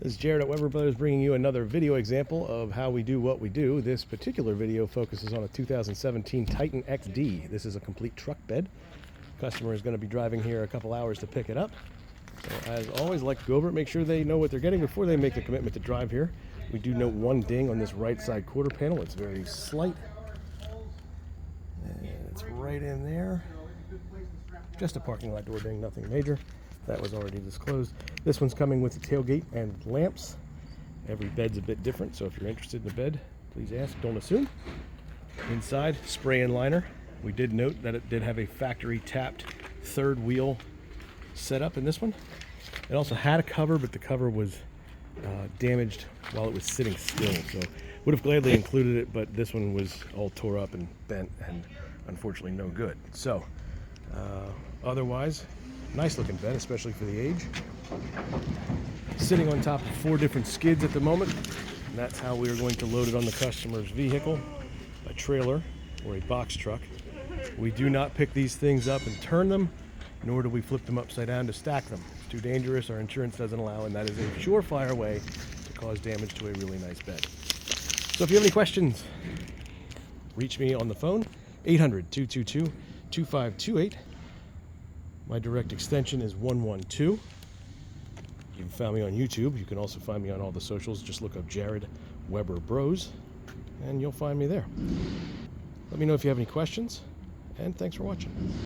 This is Jared at WeberBrothers bringing you another video example of how we do what we do. This particular video focuses on a 2017 Titan XD. This is a complete truck bed. Customer is going to be driving here a couple hours to pick it up. So as always, like to go over it, make sure they know what they're getting before they make the commitment to drive here. We do note one ding on this right side quarter panel. It's very slight. And it's right in there. Just a parking lot door ding, nothing major. That was already disclosed. This one's coming with the tailgate and lamps. Every bed's a bit different, so if you're interested in the bed, please ask, don't assume. Inside, spray and liner. We did note that it did have a factory tapped third wheel setup in this one. It also had a cover, but the cover was damaged while it was sitting still, so would have gladly included it, but this one was all tore up and bent and unfortunately no good. So otherwise, nice looking bed, especially for the age. Sitting on top of 4 different skids at the moment, and that's how we are going to load it on the customer's vehicle, a trailer or a box truck. We do not pick these things up and turn them, nor do we flip them upside down to stack them. It's too dangerous, our insurance doesn't allow, and that is a surefire way to cause damage to a really nice bed. So if you have any questions, reach me on the phone, 800-222-2528. My direct extension is 112. You can find me on YouTube. You can also find me on all the socials. Just look up Jared Weber Bros, and you'll find me there. Let me know if you have any questions, and thanks for watching.